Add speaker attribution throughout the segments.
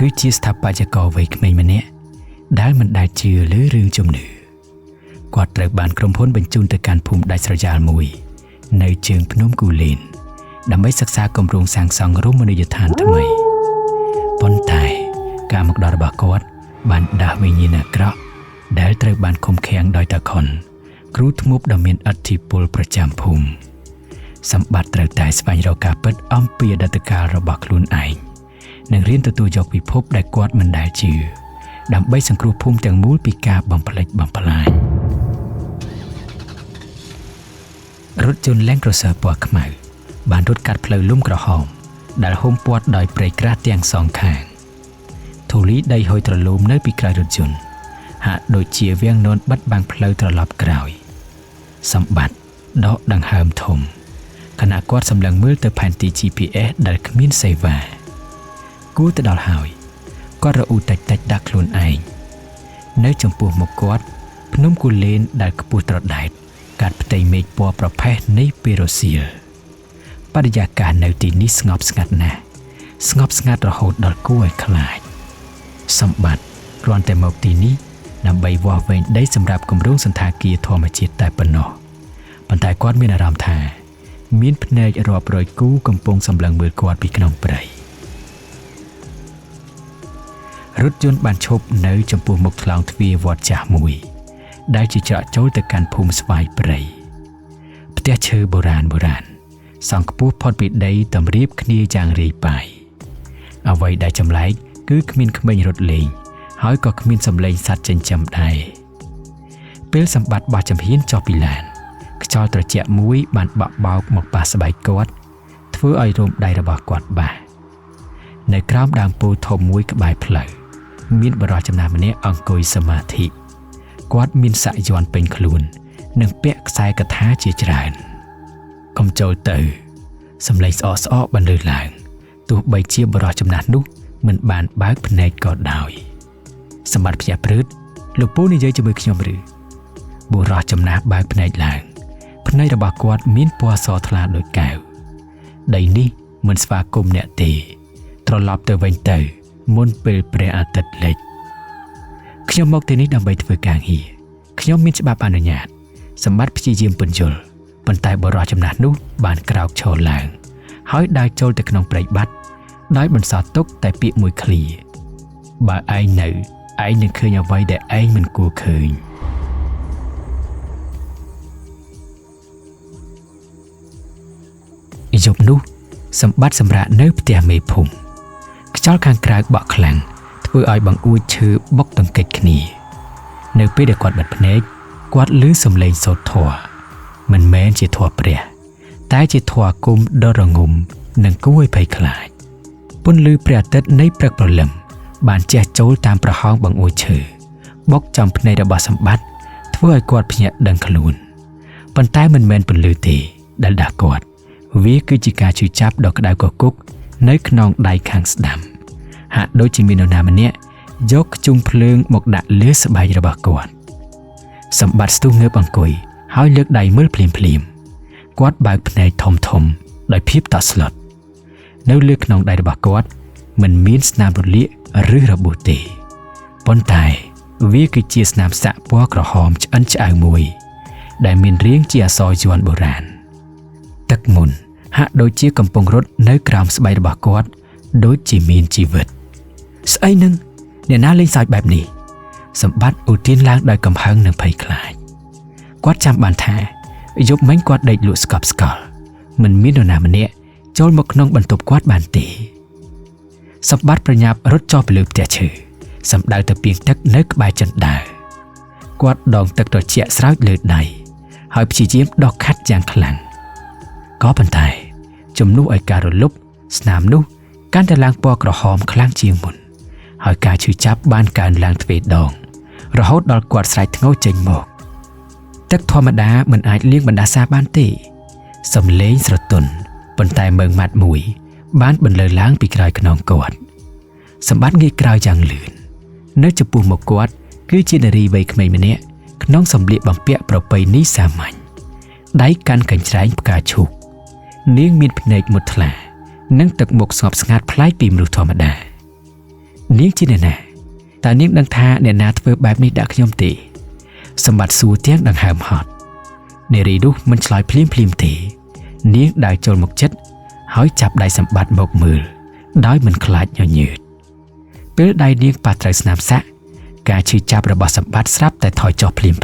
Speaker 1: គឺជាស្ថាបត្យករវ័យក្មេងម្នាក់ដែលមិនដែលជឿលើរឿងជំនឿគាត់ត្រូវបានក្រុមហ៊ុនបញ្ជូនទៅកាន់ភូមិដាច់ស្រយាលមួយនៅជើងភ្នំគូលែនដើម្បីសិក្សាគម្រោងសាងសង់រមណីយដ្ឋានថ្មីប៉ុន្តែការមកដល់របស់គាត់បានដាស់វិញ្ញាណអាក្រក់ដែលត្រូវបានឃុំឃាំងដោយតាខុនគ្រូធ្មប់ដ៏មានឥទ្ធិពលប្រចាំភូមិសម្បត្តិត្រូវតែស្វែងរកការពិតអំពីអតីតកាលរបស់ខ្លួនឯងនិងរៀនទទួលយកពិភពដែលគាត់មិនដែលជឿដើម្បីសង្គ្រោះភូមិទាំងមូលពីការបំផ្លិចបំផ្លាញរថយន្ត Land Cruiser ពណ៌ខ្មៅបានរត់កាត់ផ្លូវលំក្រហមដែលហុំព័ទ្ធដោយព្រៃក្រាស់ទាំងសងខាងធូលីដីហុយត្រឡូមនៅពីក្រោយរថយន្តហាក់ដូចជាវាំងននបិទបាំងផ្លូវត្រឡប់ក្រោយសម្បត្តិដកដង្ហើមធំខណៈគាត់សម្លឹងមើលទៅផែនទី GPS ដែលគ្មានសេវាគួរទៅដល់ហើយគាត់រអ៊ូតិចដាក់ខ្លួនឯងនៅចំពោះមុខគាត់ភ្នំគូលែនដែលខ្ពស់ត្រដែតកាត់ផ្ទៃមេឃពណ៌ប្រផេះនៃពេរូសៀលបរិយាកាសនៅទីនេះស្ងប់ស្ងាត់ណាស់ស្ងប់ស្ងាត់រហូតដល់គួរឲ្យខ្លាចសម្បត្តិគ្រាន់តែមកទីនេះដើម្បីវាស់វែងដីសម្រាប់គម្រោងសន្តាគារធម្មជាតិតែប៉ុណ្ណោះប៉ុន្តែគាត់មានអារម្មណ៍ថាមានភ្នែករាប់រយគូកំពុងសម្លឹងមើលគាត់ពីក្នុងព្រៃរថយន្តបានឈប់នៅចំពោះមុខថ្លោងទ្វារវត្តចាស់មួយដែលជាច្រកចូលទៅកាន់ភូមិស្វាយព្រៃផ្ទះឈើបុរាណសង់ខ្ពស់ផុតពីដីតម្រៀបគ្នាយ៉ាងរាយប៉ាយអ្វីដែលចម្លែកគឺគ្មានក្មេងរត់លេងហើយក៏គ្មានសំឡេងសត្វចិញ្ចឹមដែរពេលសម្បត្តិបោះចំហៀនចុះពីឡានខ្យល់ត្រជាក់មួយបានបក់បោកមកប៉ះស្បែកគាត់ធ្វើឲ្យរោមដៃរបស់គាត់បាសនៅក្រោមដើមពោធិ៍ធំមួយក្បែរផ្លូវមានបរិសុទ្ធចំណាស់ម្នាក់អង្គុយសមាធិគាត់មានសាក់យ័ន្តពេញខ្លួននិងពាក់ខ្សែកថាជាច្រើនកុំចូលទៅសំឡេងស្អកបន្លឺឡើងទោះបីជាបរិសុទ្ធចំណាស់នោះមិនបានបើកភ្នែកក៏ដោយសម្បត្តិភ្ញាក់ព្រឺតលោកពូនិយាយជាមួយខ្ញុំឬបុរសចំណាស់បើកភ្នែកឡើងភ្នែករបស់គាត់មានពណ៌សថ្លាដូចកែវដីនេះមិនស្វាគមន៍អ្នកទេត្រឡប់ទៅវិញទៅមុនពេលព្រះអាទិត្យលិចខ្ញុំមកទីនេះដើម្បីធ្វើការងារខ្ញុំមានច្បាប់អនុញ្ញាតសម្បត្តិព្យាយាមពន្យល់ប៉ុន្តែបុរសចំណាស់នោះបានក្រោកឈរឡើងហើយដើរចូលទៅក្នុងព្រៃបាត់ដោយបន្សល់ទុកតែពាក្យមួយឃ្លាបើឯងនៅឯងនឹងឃើញអ្វីដែលឯងមិនគួរឃើញយប់នោះសម្បត្តិសម្រាកនៅផ្ទះមេភូមិខ្យល់ខាងក្រៅបក់ខ្លាំងធ្វើឲ្យបង្អួចឈើបុកទង្គិចគ្នានៅពេលដែលគាត់បិទភ្នែកគាត់ឮសំឡេងសូត្រធម៌មិនមែនជាធម៌ព្រះតែជាធម៌គុំដ៏រងំនិងគួរឲ្យភ័យខ្លាចពន្លឺព្រះអាទិត្យនៃព្រឹកព្រលឹមបានជះចូលតាមប្រហោងបង្អួចឈើបុកចំភ្នែករបស់សម្បត្តិធ្វើឲ្យគាត់ភ្ញាក់ដឹងខ្លួនប៉ុន្តែមិនមែនពន្លឺទេដែលដាស់គាត់វាគឺជាការឈឺចាប់ដ៏ក្តៅគគុកនៅក្នុងដៃខាងស្ដាំហាក់ដូចជាមាននរណាម្នាក់យកខ្ជុំភ្លើងមកដាក់លើស្បែករបស់គាត់សម្បត្តិស្ទុះងើបអង្គុយហើយលើកដៃមើលភ្លាមគាត់បើកភ្នែកធំដោយភាពតក់ស្លុតនៅលើក្នុងដៃរបស់គាត់មិនមានស្នាមរលាកឬរបួសទេប៉ុន្តែវាគឺជាស្នាមសាក់ពណ៌ក្រហមឆ្អិនឆ្អៅមួយដែលមានរាងជាអក្សរយ័ន្តបុរាណទឹកមុនហាក់ដូចជាកំពុងរត់នៅក្រោមស្បែករបស់គាត់ដូចជាមានជីវិតស្អីនឹងអ្នកណាលេងសើចបែបនេះសម្បត្តិឧទានឡើងដោយកំហឹងនិងភ័យខ្លាចគាត់ចាំបានថាយប់មិញគាត់ដេកលក់ស្កប់ស្កល់មិនមាននរណាម្នាក់ចូលមកក្នុងបន្ទប់គាត់បានទេសម្បត្តិប្រញាប់រត់ចុះពីលើផ្ទះឈើសម្ដៅទៅពាងទឹកនៅក្បែរចិនដាវគាត់ដងទឹកត្រជាក់ស្រោចលើដៃហើយព្យាយាមដកខាត់យ៉ាងខ្លាំងក៏ប៉ុន្តែជំនួសឲ្យការរលុបស្នាមនោះកាន់តែឡើងពណ៌ក្រហមខ្លាំងជាងមុនហើយការឈឺចាប់បានកើនឡើងទ្វេដងរហូតដល់គាត់ស្រែកធ្ងោចេញមកទឹកធម្មតាមិនអាចលាងបណ្ដាសាបានទេសំឡេងស្រទន់ប៉ុន្តែមើងម៉ាត់មួយបានបន្លឺឡើងពីក្រោយខ្នងគាត់សម្បត្តិងាកក្រោយយ៉ាងលឿននៅចំពោះមុខគាត់គឺជានារីវ័យក្មេងម្នាក់ក្នុងសម្លៀកបំពាក់ប្រពៃណីសាមញ្ញដៃកាន់កញ្ច្រែងផ្កាឈូកនាងមានភ្នែកមុតថ្លានិងទឹកមុខស្ងប់ស្ងាត់ប្លែកពីមនុស្សធម្មតា នាងជាអ្នកណាតើនាងដឹងថាអ្នកណាធ្វើបែបនេះដាក់ខ្ញុំទេសម្បត្តិសួរទាំងដង្ហើមហត់នារីនោះមិនឆ្លើយភ្លាមទេនាងដើរចូលមកជិតហើយចាប់ដៃសម្បត្តិមកមើលដោយមិនខ្លាចញញើតពេលដៃនាងប៉ះត្រូវស្នាមសាក់ការឈឺចាប់របស់សម្បត្តិស្រាប់តែថយចុះភ្លាម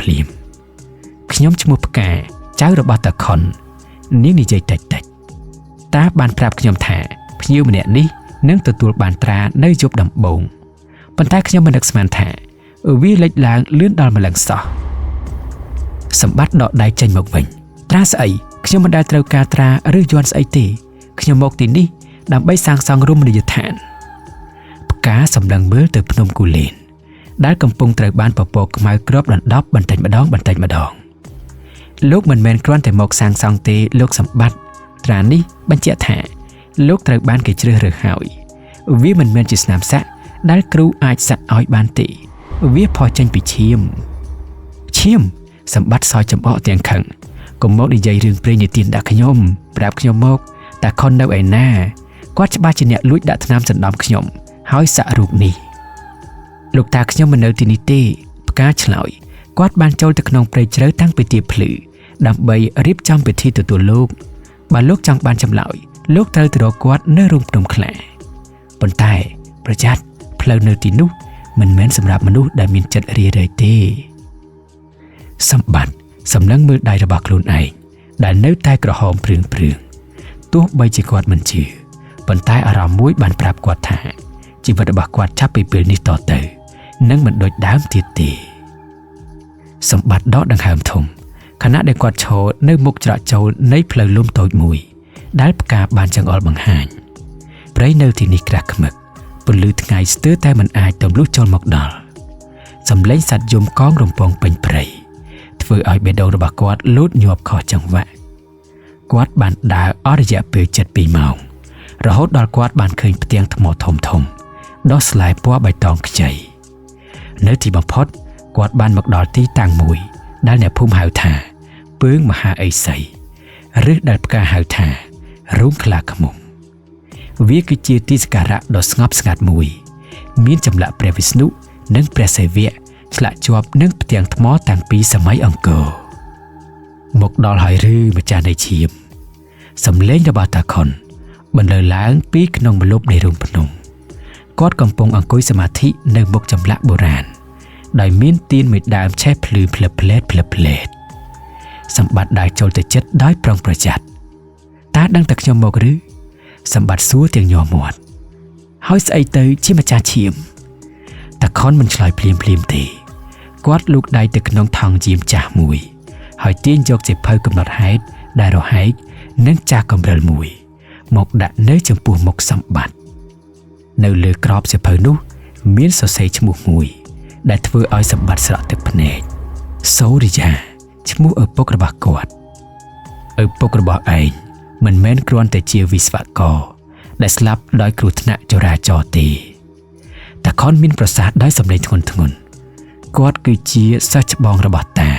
Speaker 1: ខ្ញុំឈ្មោះផ្កាចៅរបស់តាខុននាងនិយាយតិចតាបានប្រាប់ខ្ញុំថាភ្ញៀវម្នាក់នេះនឹងទទួលបានត្រានៅយប់ដំបូងប៉ុន្តែខ្ញុំមិននឹកស្មានថាវាលេចឡើងលឿនដល់ម្លឹងសោះសម្បត្តិដកដៃចេញមកវិញត្រាស្អីខ្ញុំមិនដែលត្រូវការត្រាឬយ័ន្តស្អីទេខ្ញុំមកទីនេះដើម្បីសាងសង់រមណីយដ្ឋានផ្កាសម្លឹងមើលទៅភ្នំគូលែនដែលកំពុងត្រូវបានពពកខ្មៅគ្របដណ្ដប់បន្តិចម្ដងលោកមិនមែនគ្រាន់តែមកសាងសង់ទេលោកសម្បត្តិត្រានេះបញ្ជាក់ថាលោកត្រូវបានគេជ្រើសរើសហើយវាមិនមែនជាស្នាមសាក់ដែលគ្រូអាចសាក់ឲ្យបានទេវាផុសចេញពីឈាមសម្បត្តិសោយចំអកទាំងខឹងកុំមកនិយាយរឿងព្រេងនិទានដាក់ខ្ញុំប្រាប់ខ្ញុំមកតាខុននៅឯណាគាត់ច្បាស់ជាអ្នកលួចដាក់ថ្នាំសណ្ដំខ្ញុំហើយសាក់រូបនេះលោកតាខ្ញុំមិននៅទីនេះទេផ្កាឆ្លើយគាត់បានចូលទៅក្នុងព្រៃជ្រៅតាំងពីទៀបភ្លឺដើម្បីរៀបចំពិធីទទួលលោកបើលោកចង់បានចម្លើយលោកត្រូវទៅរកគាត់នៅរូងភ្នំខ្លាប៉ុន្តែប្រយ័ត្នផ្លូវនៅទីនោះមិនមែនសម្រាប់មនុស្សដែលមានចិត្តរារែកទេសម្បត្តិសម្លឹងមើលដៃរបស់ខ្លួនឯងដែលនៅតែក្រហមព្រឿងទោះបីជាគាត់មិនជឿប៉ុន្តែអារម្មណ៍មួយបានប្រាប់គាត់ថាជីវិតរបស់គាត់ចាប់ពីពេលនេះតទៅនឹងមិនដូចដើមទៀតទេសម្បត្តិដកដង្ហើមធំខណៈដែលគាត់ឈរនៅមុខច្រកចូលនៃផ្លូវលំតូចមួយដែលផ្កាបានចង្អុលបង្ហាញព្រៃនៅទីនេះក្រាស់ឃ្មឹកពន្លឺថ្ងៃស្ទើរតែមិនអាចទម្លុះចូលមកដល់សំឡេងសត្វយំកងរំពងពេញព្រៃធ្វើឲ្យបេះដូងរបស់គាត់លូតញាប់ខុសចង្វាក់គាត់បានដើរអស់រយៈពេល7-2ម៉ោងរហូតដល់គាត់បានឃើញផ្ទាំងថ្មធំដុះស្លែពណ៌បៃតងខ្ចីនៅទីបំផុតគាត់បានមកដល់ទីតាំងមួយដែលអ្នកភូមិហៅថាពើងមហាអេសីឬដែលផ្កាហៅថារូងខ្លាឃ្មុំវាគឺជាទីសក្ការៈដ៏ស្ងប់ស្ងាត់មួយមានចម្លាក់ព្រះវិស្ណុនិងព្រះសិវៈឆ្លាក់ជាប់នឹងផ្ទាំងថ្មតាំងពីសម័យអង្គរមកដល់ហើយឬម្ចាស់នៃឈាមសំឡេងរបស់តាខុនបន្លឺឡើងពីក្នុងម្លប់នៃរូងភ្នំគាត់កំពុងអង្គុយសមាធិនៅមុខចម្លាក់បុរាណដោយមានទៀនមួយដើមឆេះភ្លឺភ្លឹបភ្លែតសម្បត្តិដើរចូលទៅជិតដោយប្រុងប្រយ័ត្នតាដឹងតែខ្ញុំមកឬសម្បត្តិសួរទាំងញ័រមាត់ហើយស្អីទៅជាម្ចាស់ឈាមតាខុនមិនឆ្លើយភ្លាមទេគាត់លូកដៃទៅក្នុងថង់យាមចាស់មួយហើយទាញយកសៀវភៅកំណត់ហេតុដែលរហែកនិងចាស់កំរិលមួយមកដាក់នៅចំពោះមុខសម្បត្តិនៅលើក្របសៀវភៅនោះមានសរសេរឈ្មោះមួយដែលធ្វើឲ្យសម្បត្តិស្រក់ទឹកភ្នែកសូរិយាឈ្មោះឪពុករបស់គាត់ឪពុករបស់ឯងមិនមែនគ្រាន់តែជាវិស្វករដែលស្លាប់ដោយគ្រោះថ្នាក់ចរាចរណ៍ទេតាខុនមានប្រសាសន៍ដោយសម្លេងធ្ងន់គាត់គឺជាសិស្សច្បងរបស់តា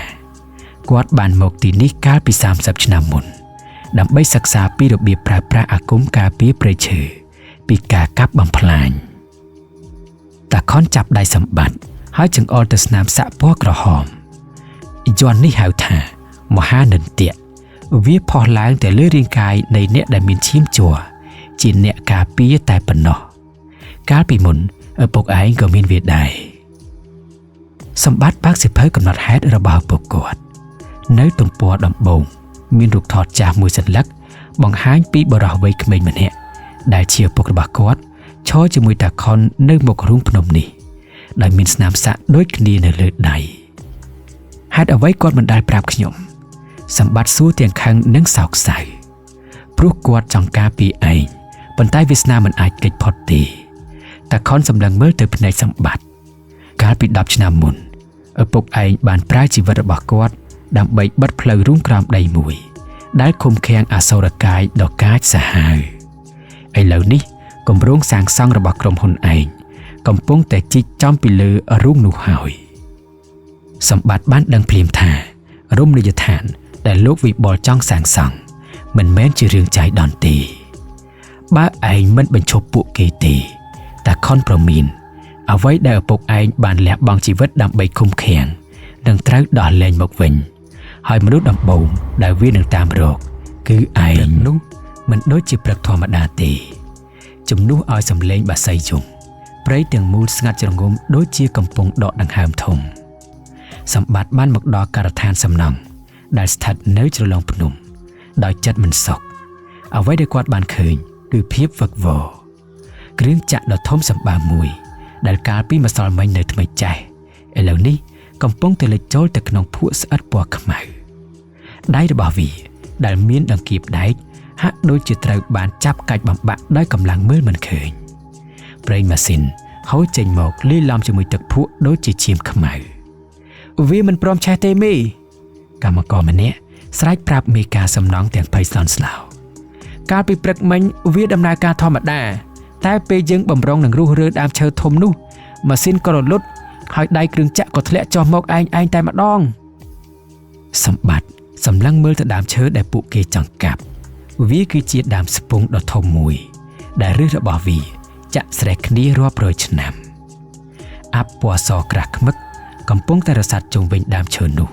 Speaker 1: គាត់បានមកទីនេះកាលពី30ឆ្នាំមុនដើម្បីសិក្សាពីរបៀបប្រើប្រាស់អាគមការពារព្រៃឈើពីការកាប់បំផ្លាញតាខុនចាប់ដៃសម្បត្តិហើយចង្អុលទៅស្នាមសាក់ពណ៌ក្រហមយ័ន្តនេះហៅថាមហានិន្ទៈវាផុសឡើងទៅលើរាងកាយនៃអ្នកដែលមានឈាមជ័រជាអ្នកការពារតែប៉ុណ្ណោះកាលពីមុនឪពុកឯងក៏មានវាដែរសម្បត្តិបើកសៀវភៅកំណត់ហេតុរបស់ឪពុកគាត់នៅទំព័រដំបូងមានរូបថតចាស់មួយសន្លឹកបង្ហាញពីបុរសវ័យក្មេងម្នាក់ដែលជាឪពុករបស់គាត់ឈរជាមួយតាខុននៅមុខរូងភ្នំនេះដោយមានស្នាមសាក់ដូចគ្នានៅលើដៃហេតុអ្វីគាត់មិនដែលប្រាប់ខ្ញុំសម្បត្តិសួរទាំងខឹងនិងសោកសៅព្រោះគាត់ចង់ការពារឯងប៉ុន្តែវាសនាមិនអាចគេចផុតទេតាខុនសម្លឹងមើលទៅភ្នែកសម្បត្តិកាលពី10ឆ្នាំមុនឪពុកឯងបានប្រើជីវិតរបស់គាត់ដើម្បីបិទផ្លូវរូងក្រោមដីមួយដែលឃុំឃាំងអសូរកាយដ៏កាចសាហាវឥឡូវនេះគម្រោងសាងសង់របស់ក្រុមហ៊ុនឯងកំពុងតែជីកចំពីលើរូងនោះហើយសម្បត្តិបានដឹងភ្លាមថារមណីយដ្ឋានដែលលោកវិបុលចង់សាងសង់មិនមែនជារឿងចៃដន្យទេបើឯងមិនបញ្ឈប់ពួកគេទេតាខុនប្រមាន អ្វីដែលឪពុកឯងបានលះបង់ជីវិតដើម្បីឃុំឃាំងនឹងត្រូវដោះលែងមកវិញហើយមនុស្សដំបូងដែលវានឹងតាមរកគឺឯងនោះមិនដូចជាព្រឹកធម្មតាទេជំនួសឲ្យសំឡេងបាសីយំព្រៃទាំងមូលស្ងាត់ជ្រងំដូចជាកំពុងដកដង្ហើមធំសម្បត្តិបានមកដល់ការដ្ឋានសំណង់ដែលស្ថិតនៅជ្រលងភ្នំដោយចិត្តមិនសុខអ្វីដែលគាត់បានឃើញគឺភាពវឹកវរគ្រឿងចាក់ដ៏ធំសម្បើមមួយដែលកាលពីម្សិលមិញនៅថ្មីចាស់ឥឡូវនេះកំពុងតែលិចចូលទៅក្នុងភក់ស្អិតពណ៌ខ្មៅដៃរបស់វាដែលមានដង្កៀបដែកហាក់ដូចជាត្រូវបានចាប់កាច់បំបាក់ដោយកម្លាំងមើលមិនឃើញប្រេងម៉ាស៊ីនហូរចេញមកលាយឡំជាមួយទឹកភក់ដូចជាឈាមខ្មៅវាមិនព្រមឆេះទេមេកម្មករម្នាក់ស្រែកប្រាប់មេការសំណង់ទាំងភ័យស្លន់ស្លោកាលពីព្រឹកមិញវាដំណើរការធម្មតាតែពេលយើងបំរុងនឹងរុះរើដើមឈើធំនោះម៉ាស៊ីនក៏រលត់ហើយដៃគ្រឿងចាក់ក៏ធ្លាក់ចុះមកឯងតែម្ដងសម្បត្តិសម្លឹងមើលទៅដើមឈើដែលពួកគេចង់កាប់វាគឺជាដើមស្ពង់ដ៏ធំមួយដែលឫសរបស់វាចាក់ស្រេះគ្នារាប់រយឆ្នាំអាប់ពណ៌សក្រាស់ខ្មឹកកំពុងតែរសាត់ជុំវិញដើមឈើនោះ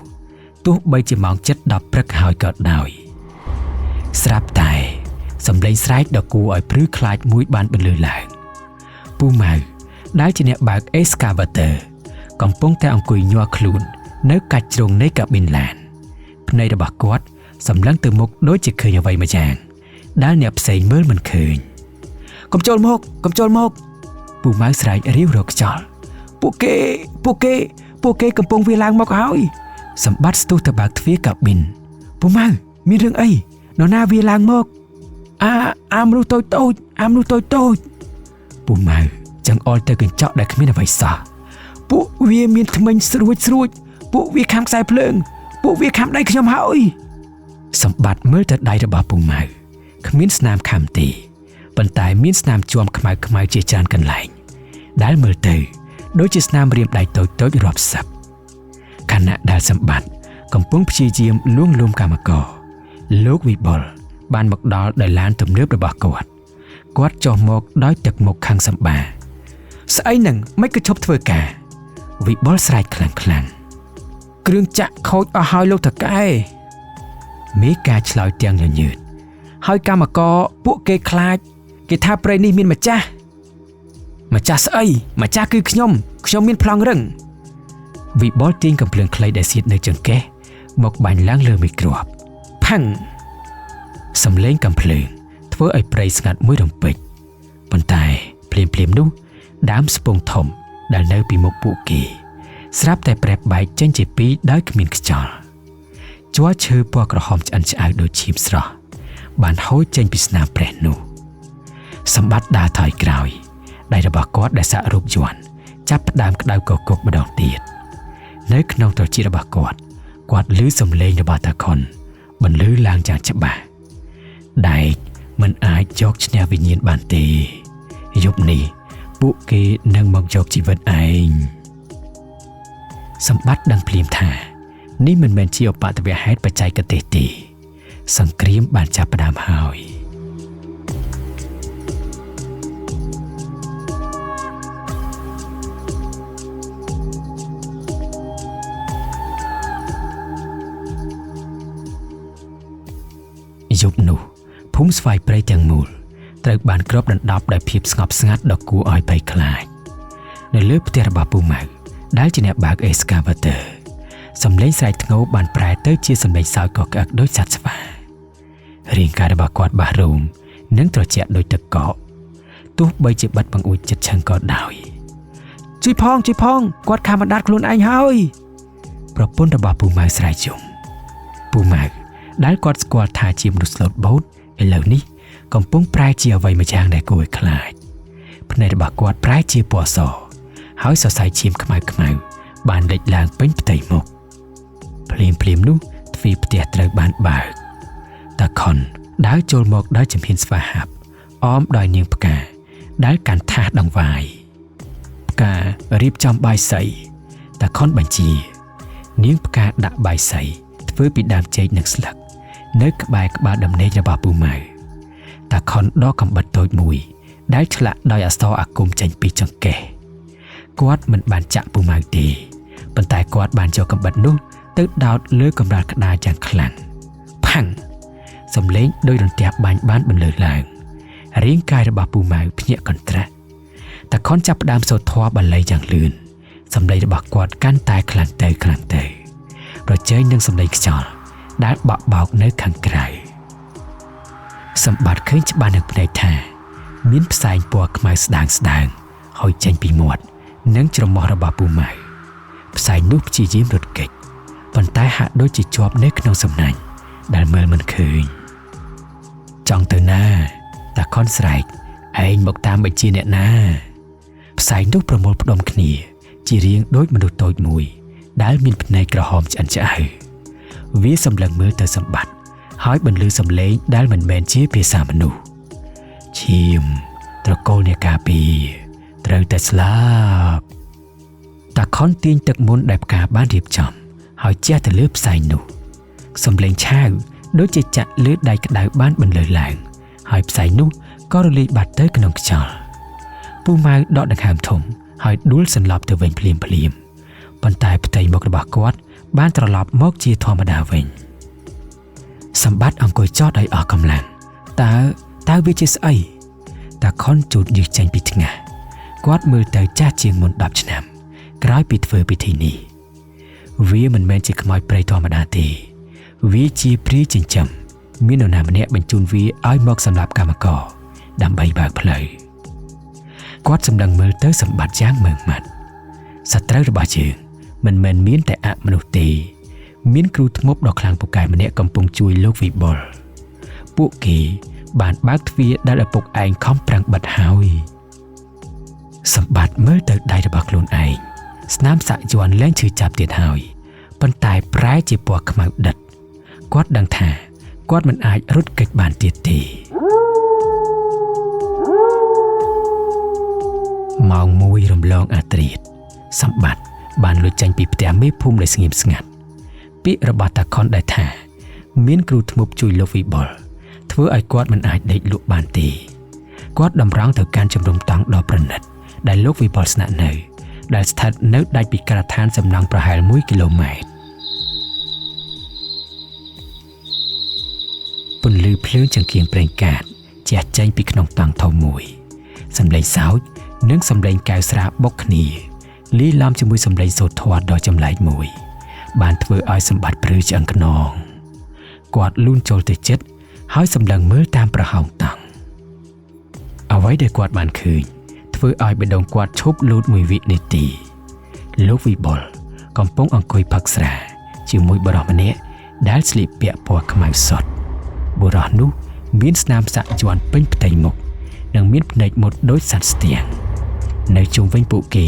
Speaker 1: ទោះបីជាម៉ោង 7:10 ព្រឹកហើយក៏ដោយស្រាប់តែសំឡេងស្រែកដ៏គួរឲ្យព្រឺខ្លាចមួយបានបន្លឺឡើងពូម៉ៅដែលជាអ្នកបើក Excavator កំពុងតែអង្គុយញ័រខ្លួននៅកាច់ជ្រុងនៃកាប៊ីនឡានភ្នែករបស់គាត់សម្លឹងទៅមុខដូចជាឃើញអ្វីមួយយ៉ាងដែលអ្នកផ្សេងមើលមិនឃើញកុំចូលមកពូម៉ៅស្រែករាវរកខ្យល់ពួកគេកំពុងវាឡើងមកហើយសម្បត្តិស្ទុះទៅបើកទ្វារកាប៊ីនពូម៉ៅមានរឿងអីនរណាវាឡើងមកអាមនុស្សតូចពូម៉ៅចង្អុលទៅកញ្ចក់ដែលគ្មានអ្វីសោះពួកវាមានធ្មេញស្រួចពួកវាខាំខ្សែភ្លើងពួកវាខាំដៃខ្ញុំហើយសម្បត្តិមើលទៅដៃរបស់ពូម៉ៅគ្មានស្នាមខាំទេប៉ុន្តែមានស្នាមជួមខ្មៅជាច្រើនកន្លែងដែលមើលទៅដូចជាស្នាមរៀមដៃតូចរាប់សិបខណៈដែលសម្បត្តិកំពុងព្យាយាមលួងលោមកម្មករលោកវិបុលបានមកដល់ដោយឡានទំនើបរបស់គាត់ចុះមកដោយទឹកមុខខាងសម្បាស្អីនឹងមិនក៏ឈប់ធ្វើការវិបុលស្រែកខ្លាំងគ្រឿងចាក់ខូចអស់ហើយលោកតកែមេការឆ្លើយទាំងញញើតហើយកម្មករពួកគេខ្លាចគេថាព្រៃនេះមានម្ចាស់ស្អីម្ចាស់គឺខ្ញុំមានប្លង់រឹងវិបុលទាញកំភ្លើងខ្លីដែលសៀតនៅចង្កេះមកបាញ់ឡើងលើមីគ្រាប់ផាំងសំឡេងកំភ្លើងធ្វើឲ្យព្រៃស្ងាត់មួយរំពេចប៉ុន្តែភ្លាមនោះដើមស្ពង់ធំដែលនៅពីមុខពួកគេស្រាប់តែប្រេះបែកចេញជាពីរដោយគ្មានខ្យល់ជ័រឈើពណ៌ក្រហមឆ្អិនឆ្អៅដូចឈាមស្រស់បានហូរចេញពីស្នាមប្រេះនោះសម្បត្តិដើរថយក្រោយដៃរបស់គាត់ដែលសាក់រូបយ័ន្តចាប់ផ្ដើមក្តៅកគុកម្ដងទៀតនៅក្នុងត្រចៀករបស់គាត់ឮសំឡេងរបស់តាខុនបន្លឺឡើងយ៉ាងច្បាស់ដែកមិនអាចយកឈ្នះវិញ្ញាណបានទេយប់នេះពួកគេនឹងមកយកជីវិតឯងសម្បត្តិដឹងភ្លាមថានេះមិនមែនជាឧបទ្ទវហេតុបច្ចេកទេសទេសង្គ្រាមបានចាប់ផ្ដើមហើយយប់នោះភូមិស្វាយព្រៃទាំងមូលត្រូវបានគ្របដណ្ដប់ដោយភាពស្ងប់ស្ងាត់ដ៏គួរឲ្យភ័យខ្លាចនៅលើផ្ទះរបស់ពូម៉ៅដែលជាអ្នកបើក Excavator សំឡេងស្រែកធ្ងោបានប្រែទៅជាសំឡេងសើចកក្អឹកដូចសត្វស្វារាងកាយរបស់គាត់បាសរូមនិងត្រជាក់ដូចទឹកកកទោះបីជាបិទបង្អួចចិត្តឆឹងក៏ដោយជួយផងគាត់ខាំបណ្ដាត់ខ្លួនឯងហើយប្រពន្ធរបស់ពូម៉ៅស្រែកយំពូម៉ៅដែលគាត់ស្គាល់ថាជាមនុស្សស្លូតបូតឥឡូវនេះកំពុងប្រែជាអ្វីមួយយ៉ាងដែលគួរឲ្យខ្លាចភ្នែករបស់គាត់ប្រែជាពណ៌សហើយសរសៃឈាមខ្មៅបានលេចឡើងពេញផ្ទៃមុខភ្លាមនោះទ្វារផ្ទះត្រូវបានបើកតាខុនដើរចូលមកដោយជំហានស្វាហាប់អមដោយនាងផ្កាដែលកាន់ថាសដង្វាយផ្ការៀបចំបាយសីតាខុនបញ្ជានាងផ្កាដាក់បាយសីធ្វើពីដើមចេកនិងស្លឹកនៅក្បែរក្បាលដំណេករបស់ពូម៉ៅតាខុនដកកំបិតតូចមួយដែលឆ្លាក់ដោយអក្សរអាគមចេញពីចង្កេះ គាត់មិនបានចាក់ពូម៉ៅទេប៉ុន្តែគាត់បានយកកំបិតនោះទៅដោតលើកម្រាលក្តារយ៉ាងខ្លាំងផាំងសំឡេងដោយរន្ទះបាញ់បានបន្លឺឡើងរាងកាយរបស់ពូម៉ៅភ្ញាក់កន្ត្រាស់តាខុនចាប់ផ្ដើមសូត្រធម៌បាលីយ៉ាងលឿនសំឡេងរបស់គាត់កាន់តែខ្លាំងទៅប្រជែងនឹងសំឡេងខ្យល់ដែលបក់បោកនៅខាងក្រៅសម្បត្តិឃើញច្បាស់នឹងភ្នែកថាមានផ្សែងពណ៌ខ្មៅស្ដើងហុយចេញពីមាត់និងច្រមុះរបស់ពូម៉ៅផ្សែងនោះព្យាយាមរត់គេចប៉ុន្តែហាក់ដូចជាជាប់នៅក្នុងសំណាញ់ដែលមើលមិនឃើញចង់ទៅណាតាខុនស្រែកឯងមកតាមបញ្ជាអ្នកណាផ្សែងនោះប្រមូលផ្ដុំគ្នាជារាងដូចមនុស្សតូចមួយដែលមានភ្នែកក្រហមឆ្អិនឆ្អៅវាសម្លឹងមើលទៅសម្បត្តិហើយបន្លឺសំឡេងដែលមិនមែនជាភាសាមនុស្សឈាមត្រកូលអ្នកការពារត្រូវតែស្លាប់តាខុនទាញទឹកមុនដែលផ្កាបានរៀបចំហើយជះទៅលើផ្សែងនោះសំឡេងឆាវដូចជាចាក់លើដៃក្តៅបានបន្លឺឡើងហើយផ្សែងនោះក៏រលាយបាត់ទៅក្នុងខ្យល់ពូម៉ៅដកដង្ហើមធំហើយដួលសន្លប់ទៅវិញភ្លាមប៉ុន្តែផ្ទៃមុខរបស់គាត់បានត្រឡប់មកជាធម្មតាវិញសម្បត្តិអង្គុយចោតឲ្យអស់កម្លាំងតើវាជាស្អីតាខុនជូតញើសចេញពីថ្ងាសគាត់មើលទៅចាស់ជាងមុន10ឆ្នាំក្រោយពីធ្វើពិធីនេះវាមិនមែនជាខ្មោចព្រៃធម្មតាទេវាជាព្រាយចិញ្ចឹមមាននរណាម្នាក់បញ្ជូនវាឲ្យមកសម្រាប់កម្មករដើម្បីបើកផ្លូវគាត់សម្លឹងមើលទៅសម្បត្តិយ៉ាងមើងម៉ាត់សត្រូវរបស់យើងមិនមែនមានតែអមនុស្សទេមានគ្រូធ្មប់ដ៏ខ្លាំងពូកែម្នាក់កំពុងជួយលោកវិបុលពួកគេបានបើកទ្វារដែលឪពុកឯងខំប្រឹងបិទហើយសម្បត្តិមើលទៅដៃរបស់ខ្លួនឯងស្នាមសាក់យ័ន្តលែងឈឺចាប់ទៀតហើយប៉ុន្តែប្រែជាពណ៌ខ្មៅដិតគាត់ដឹងថាគាត់មិនអាចរត់គេចបានទៀតទេម៉ោង1រំលងអាត្រៀតសម្បត្តិបានលុយចេញពីផ្ទះមេភូមិដែលស្ងៀមស្ងាត់ពាក្យរបស់តាខុនដែលថាមានគ្រូធ្មប់ជួយលោកវិបុលធ្វើឲ្យគាត់មិនអាចដេកលក់បានទេគាត់តម្រង់ទៅកាន់ជំរំតង់ដ៏ប្រណិតដែលលោកវិបុលស្នាក់នៅដែលស្ថិតនៅដាច់ពីការដ្ឋានសំណង់ប្រហែល1គីឡូម៉ែត្រពន្លឺភ្លើងចង្កៀងប្រេងកាតជះចេញពីក្នុងតង់ធំមួយសំឡេងសោចនិងសំឡេងកែវស្រាបុកគ្នាលាយឡំជាមួយសំឡេងសូត្រធម៌ដ៏ចម្លែកមួយបានធ្វើឲ្យសម្បត្តិព្រឺឆ្អឹងខ្នងគាត់លូនចូលទៅជិតហើយសម្លឹងមើលតាមប្រហោងតង់អ្វីដែលគាត់បានឃើញធ្វើឲ្យបេះដូងគាត់ឈប់លូតមួយវិនាទីលោកវិបុលកំពុងអង្គុយផឹកស្រាជាមួយបុរសម្នាក់ដែលស្លៀកពាក់ពណ៌ខ្មៅសុទ្ធបុរសនោះមានស្នាមសាក់យ័ន្តពេញផ្ទៃមុខនិងមានភ្នែកមុតដូចសត្វស្ទៀងនៅជុំវិញពួកគេ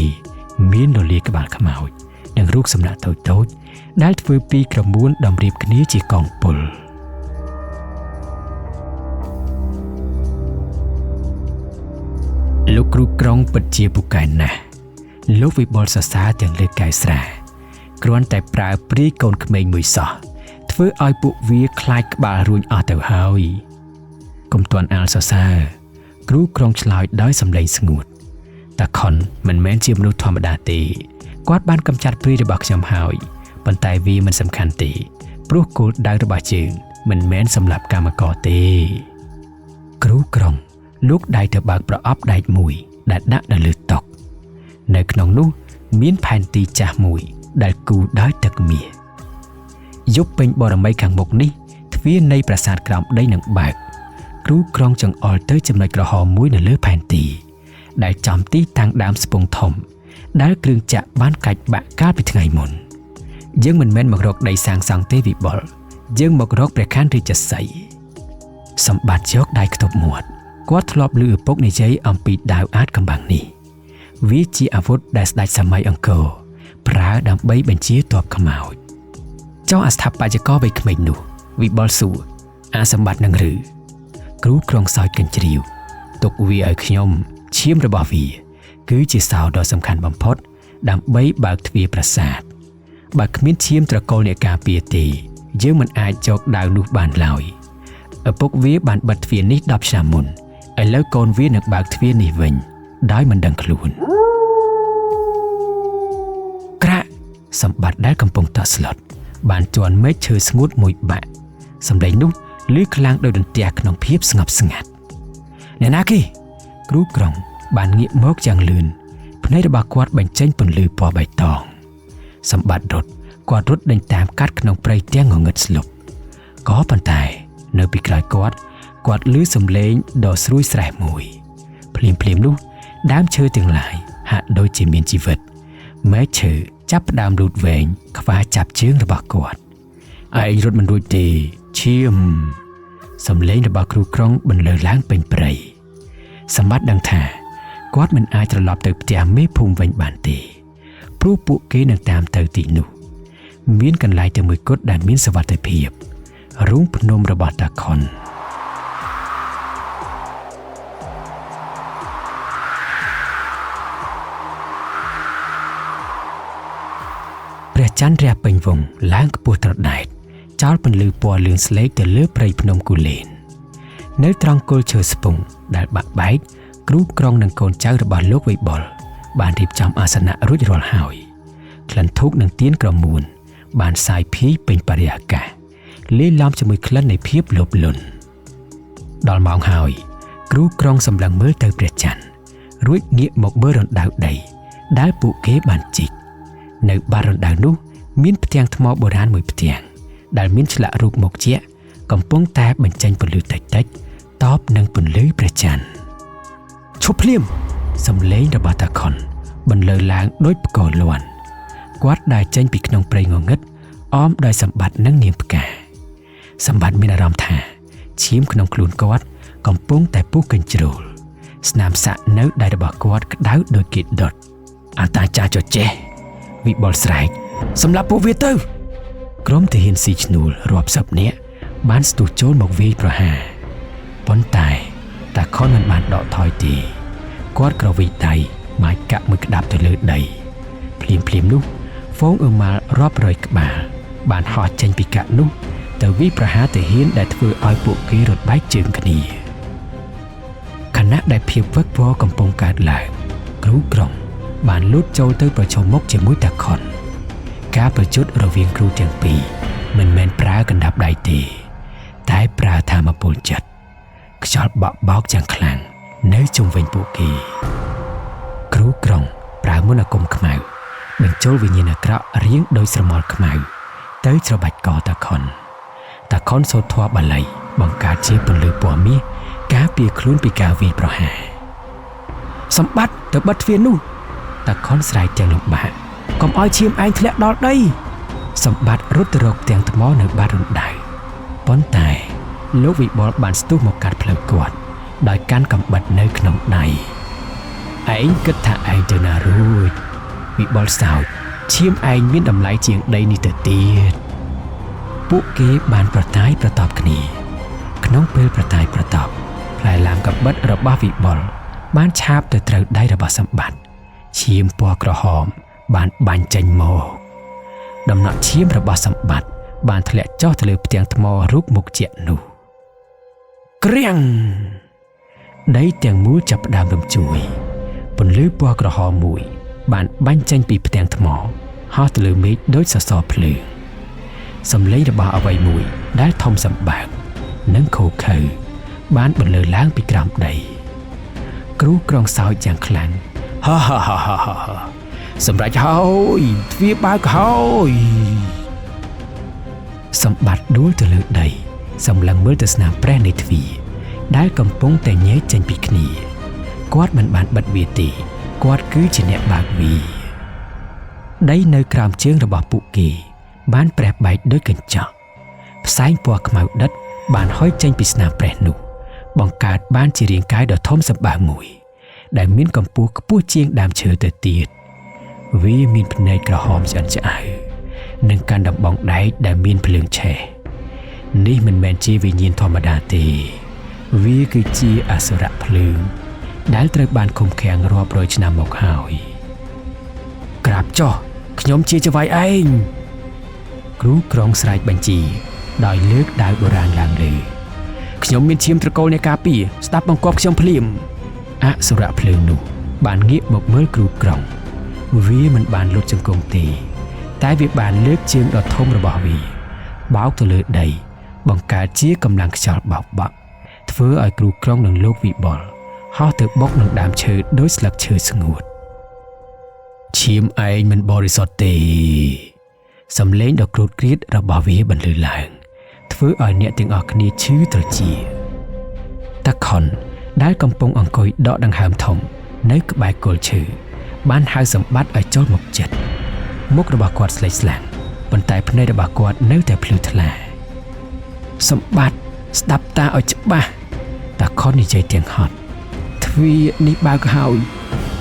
Speaker 1: មានលលាក្បាលខ្មោចនិងរូបសំណាកតូចដែលធ្វើពីក្រមួនតម្រៀបគ្នាជាកងពលលោកគ្រូក្រុងពិតជាពូកែណាស់លោកវិបុលសរសើរទាំងលើកែស្រាគ្រាន់តែប្រើព្រាយកូនក្មេងមួយសោះធ្វើឲ្យពួកវាខ្លាចក្បាលរួញអស់ទៅហើយកុំទាន់អាលសរសើរគ្រូក្រុងឆ្លើយដោយសំឡេងស្ងួតតាខុនមិនមែនជាមនុស្សធម្មតាទេគាត់បានកម្ចាត់ព្រាយរបស់ខ្ញុំហើយប៉ុន្តែវាមិនសំខាន់ទេព្រោះគោលដៅរបស់យើងមិនមែនសម្រាប់កម្មករទេគ្រូក្រុងលោកដៃទៅបើកប្រអប់ដែកមួយដែលដាក់នៅលើតុនៅក្នុងនោះមានផែនទីចាស់មួយដែលគូរដោយទឹកមាសយប់ពេញបរមីខាងមុខនេះទ្វារនៃប្រាសាទក្រោមដីនឹងបើកគ្រូក្រុងចង្អុលទៅចំណុចក្រហមមួយនៅលើផែនទីដែលចំទីតាំងដើមស្ពងធំដែលគ្រឿងចាក់បានកាច់បាក់កាលពីថ្ងៃមុនយើងមិនមែនមករកដីសាងសង់ទេវិបុលយើងមករកព្រះខ័នរាជសីសម្បត្តិយកដៃខ្ទប់មាត់គាត់ធ្លាប់ឮឪពុកនិយាយអំពីដាវអាតកំបាំងនេះវាជាអាវុធដែលស្ដេចសម័យអង្គរប្រើដើម្បីបញ្ជាទ័ពខ្មោចចុះអស្ថាបត្យករវ័យក្មេងនោះវិបុលសួរអាសម្បត្តិនឹងឬគ្រូក្រុងសោចកញ្ជ្រៀវទុកវាឲ្យខ្ញុំឈាមរបស់វាគឺជាសោដ៏សំខាន់បំផុតដើម្បីបើកទ្វារប្រាសាទបើគ្មានឈាមត្រកូលអ្នកការពារទេយើងមិនអាចយកដាវនោះបានឡើយឪពុកវាបានបិទទ្វារនេះ10ឆ្នាំមុនឥឡូវកូនវានឹងបើកទ្វារនេះវិញដោយមិនដឹងខ្លួន សម្បត្តិដែលកំពុងតស្លុតបានជន់មេឃឈើស្ងួតមួយបាក់សម្លេងនោះឮខ្លាំងដោយរន្ទះក្នុងភាពស្ងប់ស្ងាត់អ្នកណាគេគ្រូក្រុងបានងាកមកយ៉ាងលឿនភ្នែករបស់គាត់បញ្ចេញពន្លឺពណ៌បៃតងសម្បត្តិគាត់រត់ដេញតាមកាត់ក្នុងព្រៃទាំងងងឹតស្លុបក៏ប៉ុន្តែនៅពីក្រោយគាត់ឮសំឡេងដ៏ស្រួយស្រែះមួយភ្លាមនោះដើមឈើទាំងឡាយហាក់ដូចជាមានជីវិតមែកឈើចាប់ផ្ដើមលូតវែងខ្វាចាប់ជើងរបស់គាត់ឯងរត់មិនរួចទេឈាមសំឡេងរបស់គ្រូក្រុងបន្លឺឡើងពេញព្រៃសម្បត្តិដឹងថាគាត់មិនអាចត្រឡប់ទៅផ្ទះមេភូមិវិញបានទេព្រោះពួកគេនឹងតាមទៅទីនោះមានកន្លែងតែមួយគត់ដែលមានសុវត្ថិភាពរូងភ្នំរបស់តាខុនព្រះច័ន្ទរះពេញវងឡើងខ្ពស់ត្រដែតចោលពន្លឺពណ៌លឿងស្លេកទៅលើព្រៃភ្នំគូលែននៅត្រង់គល់ឈើស្ពង់ដែលបាក់បែកគ្រូក្រុងនិងកូនចៅរបស់លោកវៃបុលបានរៀបចំអាសនៈរួចរាល់ហើយក្លិនធូបនិងទៀនក្រមួនបានសាយភាយពេញបរិយាកាសលាយឡំជាមួយក្លិននៃភាពលោភលន់ដល់ម៉ោងហើយគ្រូក្រុងសម្លឹងមើលទៅព្រះច័ន្ទរួចងាកមកមើលរណ្ដៅដីដែលពួកគេបានជីកនៅបាតរណ្ដៅនោះមានផ្ទាំងថ្មបុរាណមួយផ្ទាំងដែលមានឆ្លាក់រូបមុខជាកំពុងតែបញ្ចេញពន្លឺតិចៗតបនឹងពន្លឺព្រះច័ន្ទឈប់ភ្លាមសំឡេងរបស់តាខុនបន្លឺឡើងដូចផ្គរលាន់គាត់ដើរចេញពីក្នុងព្រៃងងឹតអមដោយសម្បត្តិនិងនាងផ្កាសម្បត្តិមានអារម្មណ៍ថាឈាមក្នុងខ្លួនគាត់កំពុងតែពុះកញ្ជ្រោលស្នាមសាក់នៅដៃរបស់គាត់ក្តៅដូចគេដុតអតាចាចចេះវិបុលស្រែកសម្រាប់ពួកវាទៅក្រុមទាហានស៊ីឈ្នួលរាប់សិបនាក់បានស្ទុះចូលមកវាយប្រហារប៉ុន្តែតាខុនមិនបានដកថយទេគាត់ក្រវីដៃម៉ាយកាក់មួយក្តាប់ទៅលើដីភ្លាមនោះហ្វូងអឺម៉ាល់រាប់រយក្បាលបានហោះចេញពីកាក់នោះទៅវាយប្រហារទាហានដែលធ្វើឲ្យពួកគេរត់បែកជើងគ្នាខណៈដែលភាពវឹកវរកំពុងកើតឡើងគ្រូក្រុងបានលូតចូលទៅប្រឈមមុខជាមួយតាខុនការប្រយុទ្ធរវាងគ្រូទាំងពីរមិនមែនប្រើកណ្ដាប់ដៃទេតែប្រើថាមពលចិត្តខ្យល់បក់បោកយ៉ាងខ្លាំងនៅជុំវិញពួកគេគ្រូក្រុងប្រើមន្តអាគមខ្មៅបញ្ចូលវិញ្ញាណអាក្រក់រាងដោយស្រមោលខ្មៅទៅច្របាច់កតាខុនសូត្រធម៌បាលីបង្កើតជាពន្លឺពណ៌មាសការពារខ្លួនពីការវាយប្រហារសម្បត្តិទៅបិទទ្វារនោះតាខុនស្រែកទាំងលំបាកកុំឲ្យឈាមឯងធ្លាក់ដល់ដីសម្បត្តិរត់ទៅរកទាំងថ្មនៅបាតរណ្ដៅប៉ុន្តែលោកវិបុលបានស្ទុះមកកាត់ផ្លូវគាត់ដោយកាន់កាំបិតនៅក្នុងដៃឯងគិតថាឯងទៅណារួចវិបុលសោចឈាមឯងមានតម្លៃជាងដីនេះទៅទៀតពួកគេបានប្រតាយប្រតបគ្នាក្នុងពេលប្រតាយប្រតបផ្លែឡាមកាំបិតរបស់វិបុលបានឆាបទៅត្រូវដៃរបស់សម្បត្តិឈាមពណ៌ក្រហមបានបាញ់ចេញមកដំណក់ឈាមរបស់សម្បត្តិបានធ្លាក់ចុះទៅលើផ្ទាំងថ្មរូបមុខជានោះក្រៀងដីទាំងមូលចាប់ផ្ដើមរំជួយពន្លឺពណ៌ក្រហមមួយបានបាញ់ចេញពីផ្ទាំងថ្មហោះទៅលើមេឃដូចសសរភ្លើងសំឡេងរបស់អ្វីមួយដែលធំសម្បើកនិងឃោឃៅបានបន្លឺឡើងពីក្រោមដីគ្រូក្រុងសោចយ៉ាងខ្លាំងហាសម្រាប់ហើយទ្វារបើកហើយសម្បត្តិដួលទៅលើដីសម្លឹងមើលទៅស្នាមប្រេះនៃទ្វារដែលកំពុងតែញែកចេញពីគ្នាគាត់មិនបានបិទវាទេគាត់គឺជាអ្នកបើកវាដីនៅក្រោមជើងរបស់ពួកគេបានប្រេះបែកដូចកញ្ចក់ផ្សែងពណ៌ខ្មៅដិតបានហុយចេញពីស្នាមប្រេះនោះបង្កើតបានជារាងកាយដ៏ធំសម្បើមមួយដែលមានកម្ពស់ខ្ពស់ជាងដើមឈើទៅទៀតវាមានភ្នែកក្រហមឆ្អិនឆ្អៅនិងកាន់ដំបងដែកដែលមានភ្លើងឆេះនេះមិនមែនជាវិញ្ញាណធម្មតាទេវាគឺជាអសុរៈភ្លើងដែលត្រូវបានឃុំឃាំងរាប់រយឆ្នាំមកហើយក្រាបចុះខ្ញុំជាចៅហ្វាយឯងគ្រូក្រុងស្រែកបញ្ជាដោយលើកដាវបុរាណឡើងលើខ្ញុំមានឈាមត្រកូលនៃការពារស្ដាប់បង្គាប់ខ្ញុំភ្លាមអសុរៈភ្លើងនោះបានងាកមកមើលគ្រូក្រុងវាមិនបានលុតជង្គង់ទេ តែវាបានលើកជើងដ៏ធំរបស់វាបោកទៅលើដីបង្កើតជាកម្លាំងខ្យល់បោកបក់ធ្វើឲ្យគ្រូក្រុងនិងលោកវិបុលហោះទៅបុកនឹងដើមឈើដោយស្លឹកឈើស្ងួតឈាមឯងមិនបរិសុទ្ធទេសំឡេងដ៏គ្រោតគ្រាតរបស់វាបន្លឺឡើងធ្វើឲ្យអ្នកទាំងអស់គ្នាឈឺត្រជាតាខុនដែលកំពុងអង្គុយដកដង្ហើមធំនៅក្បែរគល់ឈើបានហៅសម្បត្តិឲ្យចូលមកជិតមុខរបស់គាត់ស្លេកស្លាំងប៉ុន្តែភ្នែករបស់គាត់នៅតែភ្លឺថ្លាសម្បត្តិស្ដាប់តាឲ្យច្បាស់តាខុននិយាយទាំងហត់ទ្វារនេះបើកហើយ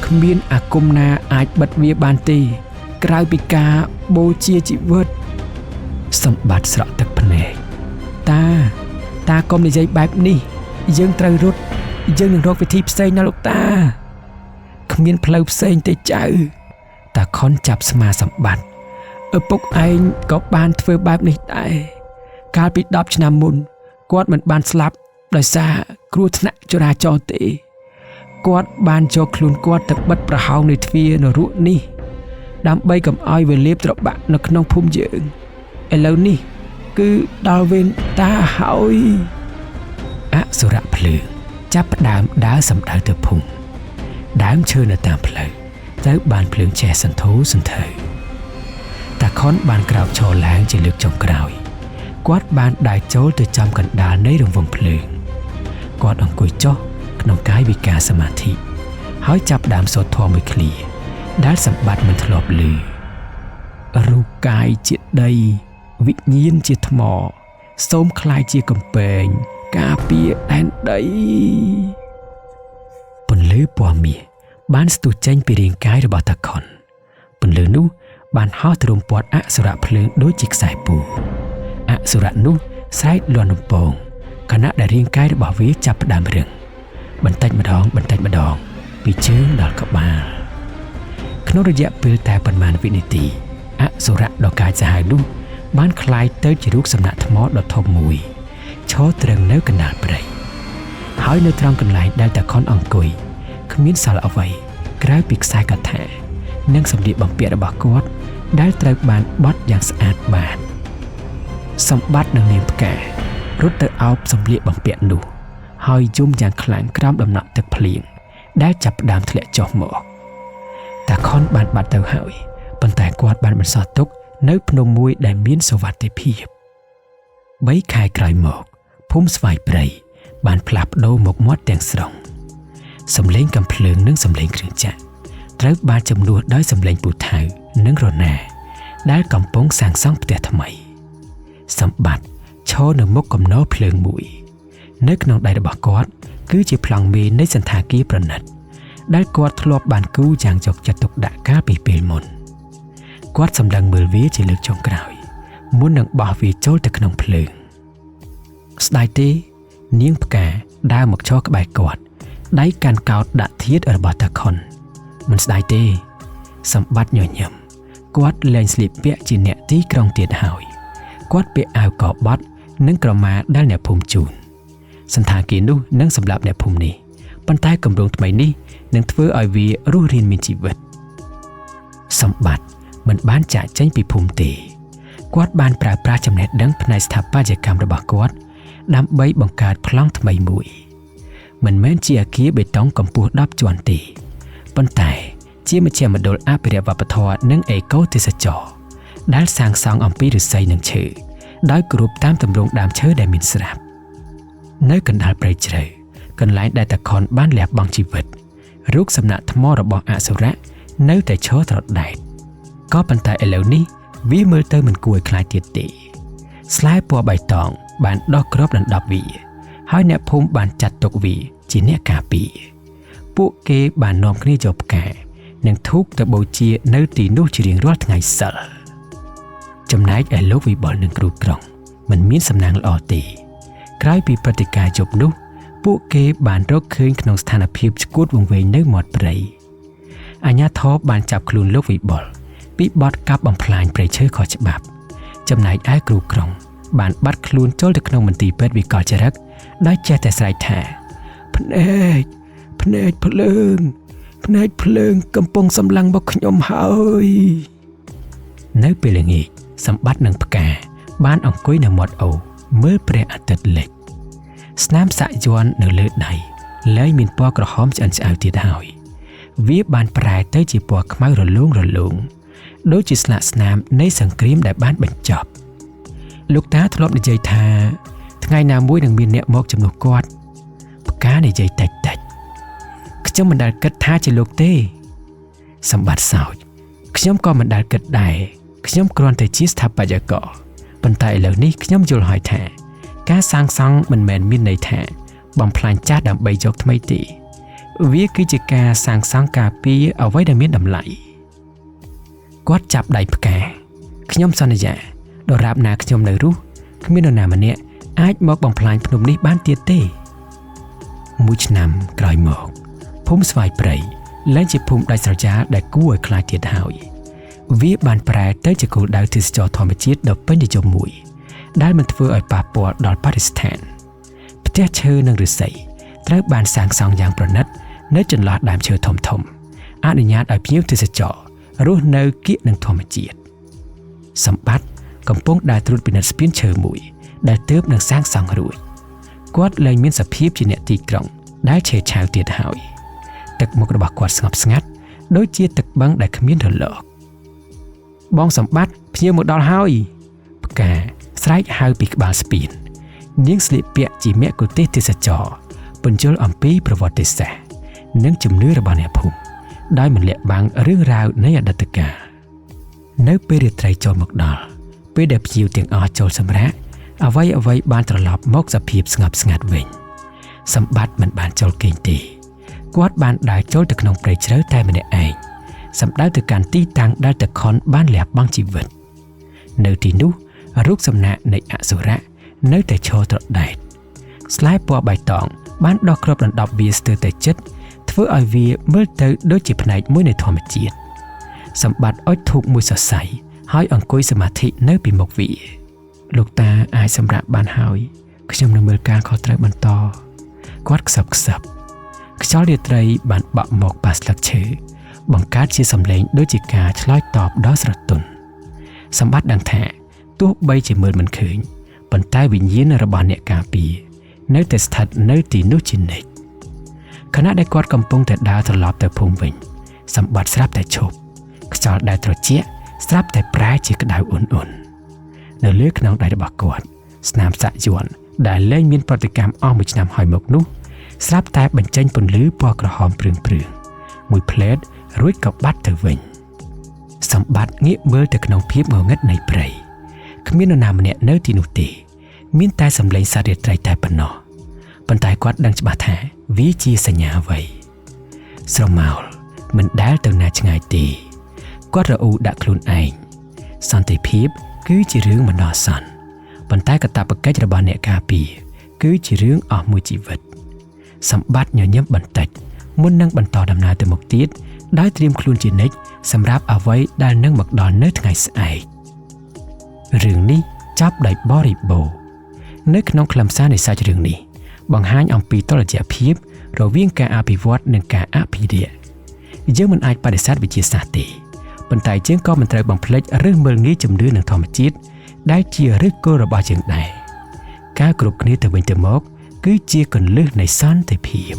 Speaker 1: គ្មានអាគមណាអាចបិទវាបានទេក្រៅពីការបូជាជីវិតសម្បត្តិស្រក់ទឹកភ្នែកតាកុំនិយាយបែបនេះយើងត្រូវរត់យើងនឹងរកវិធីផ្សេងណាលោកតាគ្មានផ្លូវផ្សេងទេចៅតាខុនចាប់ស្មាសម្បត្តិឪពុកឯងក៏បានធ្វើបែបនេះដែរកាលពី10ឆ្នាំមុនគាត់មិនបានស្លាប់ដោយសារគ្រោះថ្នាក់ចរាចរណ៍ទេគាត់បានយកខ្លួនគាត់ទៅបិទប្រហោងនៃទ្វារនរកនេះដើម្បីកុំឲ្យវាលាបត្របាក់នៅក្នុងភូមិយើងឥឡូវនេះគឺដល់វេនតាហើយអសុរៈភ្លើងចាប់ផ្ដើមដើរសម្ដៅទៅភូមិដើមឈើនៅតាមផ្លូវត្រូវបានភ្លើងឆេះសន្ធោសន្ធៅតាខុនបានក្រោកឈរឡើងជាលើកចុងក្រោយគាត់បានដើរចូលទៅចំកណ្ដាលនៃរង្វង់ភ្លើងគាត់អង្គុយចុះក្នុងកាយវិការសមាធិហើយចាប់ផ្ដើមសូត្រធម៌មួយឃ្លាដែលសម្បត្តិមិនធ្លាប់ឮរូបកាយជាដីវិញ្ញាណជាថ្មសូមคล้ายជាកំពែងការពារដែនដីពន្លឺពណ៌មាសបានស្ទុះចេញពីរាងកាយរបស់តាខុនពន្លឺនោះបានហោះទ្រង់ព័ទ្ធអសុរៈភ្លើងដូចជាខ្សែពូអសុរៈនោះស្រែកលាន់រំពងខណៈដែលរាងកាយរបស់វាចាប់ផ្ដើមរឹងបន្តិចម្ដងពីជើងដល់ក្បាលក្នុងរយៈពេលតែប៉ុន្មានវិនាទីអសុរៈដ៏កាចសាហាវនោះបានคล้ายទៅជារូបសំណាកថ្មដ៏ធំមួយឈរត្រឹងនៅកណ្ដាលព្រៃហើយនៅត្រង់កន្លែងដែលតាខុនអង្គុយគ្មានសល់អ្វីក្រៅពីខ្សែកថានិងសម្លៀកបំពាក់របស់គាត់ដែលត្រូវបានបត់យ៉ាងស្អាតបាតសម្បត្តិនឹងនាងផ្ការត់ទៅអោបសម្លៀកបំពាក់នោះហើយយំយ៉ាងខ្លាំងក្រោមដំណក់ទឹកភ្លៀងដែលចាប់ផ្ដើមធ្លាក់ចុះមកតាខុនបានបាត់ទៅហើយប៉ុន្តែគាត់បានបន្សល់ទុកនៅភ្នំមួយដែលមានសុវត្ថិភាព3ខែក្រោយមកភូមិស្វាយព្រៃបានផ្លាស់ប្ដូរមុខមាត់ទាំងស្រុងសំឡេងកាំភ្លើងនិងសំឡេងគ្រឿងចាក់ត្រូវបានជំនួសដោយសំឡេងពូថៅនិងរណាដែលកំពុងសាងសង់ផ្ទះថ្មីសម្បត្តិឈរនៅមុខកំណោភ្លើងមួយនៅក្នុងដៃរបស់គាត់គឺជាប្លង់មេនៃសន្តាគារប្រណិតដែលគាត់ធ្លាប់បានគូរយ៉ាងយកចិត្តទុកដាក់កាលពីពេលមុនគាត់សម្លឹងមើលវាជាលើកចុងក្រោយមុននឹងបោះវាចូលទៅក្នុងភ្លើងស្ដាយទេនាងផ្កាដើរមកឈរក្បែរគាត់ដៃកាន់កោតដាក់ធាតុរបស់តាខុនមិនស្ដាយទេសម្បត្តិញញឹមគាត់លែងស្លៀកពាក់ជាអ្នកទីក្រុងទៀតហើយគាត់ពាក់អាវកបត់និងក្រមាដែលអ្នកភូមិជូនសន្តាគារនោះនឹងសម្រាប់អ្នកភូមិនេះប៉ុន្តែគម្រោងថ្មីនេះនឹងធ្វើឲ្យវារស់រានមានជីវិតសម្បត្តិមិនបានចាកចេញពីភូមិទេគាត់បានប្រើប្រាស់ចំណេះដឹងផ្នែកស្ថាបត្យកម្មរបស់គាត់ដើម្បីបង្កើតប្លង់ថ្មីមួយមិនមែនជាអគារបេតុងកម្ពស់10ជាន់ទេប៉ុន្តែជាមជ្ឈមណ្ឌលអភិរក្សវប្បធម៌និងអេកូទេសចរណ៍ដែលសាងសង់អំពីឫស្សីនិងឈើដោយគោរពតាមទម្រង់ដើមឈើដែលមានស្រាប់នៅកណ្ដាលព្រៃជ្រៅកន្លែងដែលតាខុនបានលះបង់ជីវិតរូបសំណាកថ្មរបស់អសុរៈនៅតែឈរត្រដែតក៏ប៉ុន្តែឥឡូវនេះវាមើលទៅមិនគួរឲ្យខ្លាចទៀតទេស្លែពណ៌បៃតងបានដោះគ្របដណ្ដប់វាហើយអ្នកភូមិបានចាត់ទុកវាជាអ្នកការពារពួកគេបាននាំគ្នាយកផ្កានិងធូបទៅបូជានៅទីនោះជារៀងរាល់ថ្ងៃសិលចំណែកឯលោកវិបុលនិងគ្រូក្រុងមិនមានសំណាងល្អទេក្រោយពីព្រឹត្តិការណ៍ជប់នោះពួកគេបានរកឃើញក្នុងស្ថានភាពឆ្កួតវង្វេងនៅមាត់ព្រៃអាជ្ញាធរបានចាប់ខ្លួនលោកវិបុលពីបទកាប់បំផ្លាញព្រៃឈើខុសច្បាប់ចំណែកឯគ្រូក្រុងបានបាត់ខ្លួនចូលទៅក្នុងមន្ទីរពេទ្យវិកលចរិតដោយចេះតែស្រែកថាភ្នែកភ្លើងកំពុងសម្លឹងមកខ្ញុំហើយ នៅពេលល្ងាចសម្បត្តិនឹងផ្កាបានអង្គុយនៅមាត់អូរមើលព្រះអាទិត្យលិចស្នាមសាក់យ័ន្តនៅលើដៃលែងមានពណ៌ក្រហមឆ្អិនឆ្អៅទៀតហើយវាបានប្រែទៅជាពណ៌ខ្មៅរលោងដូចជាស្លាកស្នាមនៃសង្គ្រាមដែលបានបញ្ចប់លោកតាធ្លាប់និយាយថាថ្ងៃណាមួយនឹងមានអ្នកមកជំនួសគាត់ផ្កានិយាយតិចខ្ញុំមិនដែលគិតថាជាលោកទេសម្បត្តិសោចខ្ញុំក៏មិនដែលគិតដែរខ្ញុំគ្រាន់តែជាស្ថាបត្យករប៉ុន្តែឥឡូវនេះខ្ញុំយល់ហើយថាការសាងសង់មិនមែនមានន័យថាបំផ្លាញចាស់ដើម្បីយកថ្មីទេវាគឺជាការសាងសង់ការពារអ្វីដែលមានតម្លៃគាត់ចាប់ដៃផ្កាខ្ញុំសន្យាដរាបណាខ្ញុំនៅរស់គ្មាននរណាម្នាក់អាចមកបំផ្លាញភ្នំនេះបានទៀតទេមួយឆ្នាំក្រោយមកភូមិស្វាយព្រៃលែងជាភូមិដាច់ស្រយាលដែលគួរឲ្យខ្លាចទៀតហើយវាបានប្រែទៅជាគោលដៅទេសចរធម្មជាតិដ៏ពេញនិយមមួយដែលមិនធ្វើឲ្យប៉ះពាល់ដល់បរិស្ថានផ្ទះឈើនិងឫស្សីត្រូវបានសាងសង់យ៉ាងប្រណិតនៅចន្លោះដើមឈើធំអនុញ្ញាតឲ្យភ្ញៀវទេសចររស់នៅកៀកនឹងធម្មជាតិសម្បត្តិកំពុងដើរត្រួតពិនិត្យស្ពានឈើមួយដែលទើបនឹងសាងសង់រួចគាត់លែងមានសភាពជាអ្នកទីក្រុងដែលឆេវឆាវទៀតហើយទឹកមុខរបស់គាត់ស្ងប់ស្ងាត់ដូចជាទឹកបឹងដែលគ្មានរលកបងសម្បត្តិភ្ញៀវមកដល់ហើយផ្កាស្រែកហៅពីក្បាលស្ពាននាងស្លៀកពាក់ជាមគ្គុទ្ទេសក៍ទេសចរពន្យល់អំពីប្រវត្តិសាស្ត្រនិងជំនឿរបស់អ្នកភូមិដោយមិនលាក់បាំងរឿងរ៉ាវនៃអតីតកាលនៅពេលរាត្រីចូលមកដល់ពេលដែលភ្ញៀវទាំងអស់ចូលសម្រាកអ្វីបានត្រឡប់មកសភាពស្ងប់ស្ងាត់វិញសម្បត្តិមិនបានចូលគេងទេគាត់បានដើរចូលទៅក្នុងព្រៃជ្រៅតែម្នាក់ឯងសម្ដៅទៅកាន់ទីតាំងដែលតខុនបានលះបង់ជីវិតនៅទីនោះរូបសំណាកនៃអសុរៈនៅតែឈរត្រដែតស្លែពណ៌បៃតងបានដុះគ្របដណ្ដប់វាស្ទើរតែជិតធ្វើឲ្យវាមើលទៅដូចជាផ្នែកមួយនៃធម្មជាតិសម្បត្តិអុជធូបមួយសរសៃហើយអង្គុយសមាធិនៅពីមុខវាលោកតាអាចសម្រាប់បានហើយខ្ញុំនឹងមើលការខុសត្រូវបន្តគាត់ខ្សឹបខ្យល់រាត្រីបានបក់មកប៉ះស្លឹកឈើបង្កើតជាសំឡេងដូចជាការឆ្លើយតបដ៏ស្រទន់សម្បត្តិដឹងថាទោះបីជាមើលមិនឃើញប៉ុន្តែវិញ្ញាណរបស់អ្នកការពារនៅតែស្ថិតនៅទីនោះជានិច្ចខណៈដែលគាត់កំពុងតែដើរត្រឡប់ទៅភូមិវិញសម្បត្តិស្រាប់តែឈប់ខ្យល់ដែលត្រជាក់ស្រាប់តែប្រែជាក្តៅអ៊ុននៅលើខ្នងដៃរបស់គាត់ស្នាមសាក់យ័ន្តដែលលែងមានប្រតិកម្មអស់មួយឆ្នាំហើយមកនោះស្រាប់តែបញ្ចេញពន្លឺពណ៌ក្រហមព្រឿងមួយផ្លែតរួចក៏បាត់ទៅវិញសម្បត្តិងាកមើលទៅក្នុងភាពងងឹតនៃព្រៃគ្មាននរណាម្នាក់នៅទីនោះទេមានតែសំឡេងសត្វរាត្រីតែប៉ុណ្ណោះប៉ុន្តែគាត់ដឹងច្បាស់ថាវាជាសញ្ញាអ្វីស្រមោលមិនដែលទៅណាឆ្ងាយទេគាត់រអ៊ូដាក់ខ្លួនឯងសន្តិភាពគឺជារឿងបណ្ដោះអាសន្នប៉ុន្តែកាតព្វកិច្ចរបស់អ្នកការពារគឺជារឿងអស់មួយជីវិតសម្បត្តិញញឹមបន្តិចមុននឹងបន្តដំណើរទៅមុខទៀតដោយត្រៀមខ្លួនជានិច្ចសម្រាប់អ្វីដែលនឹងមកដល់នៅថ្ងៃស្អែករឿងនេះចាប់ដោយបរិបូរណ៍នៅក្នុងខ្លឹមសារនៃសាច់រឿងនេះបង្ហាញអំពីតុល្យភាពរវាងការអភិវឌ្ឍនិងការអភិរក្សយើងមិនអាចបដិសេធវិទ្យាសាស្ត្រទេប៉ុន្តែយើងក៏មិនត្រូវបំភ្លេចឬមើលងាយជំនឿនឹងធម្មជាតិដែលជាឫសគល់របស់យើងដែរការគ្រប់គ្នាទៅវិញទៅមកគឺជាគន្លឹះនៃសន្តិភាព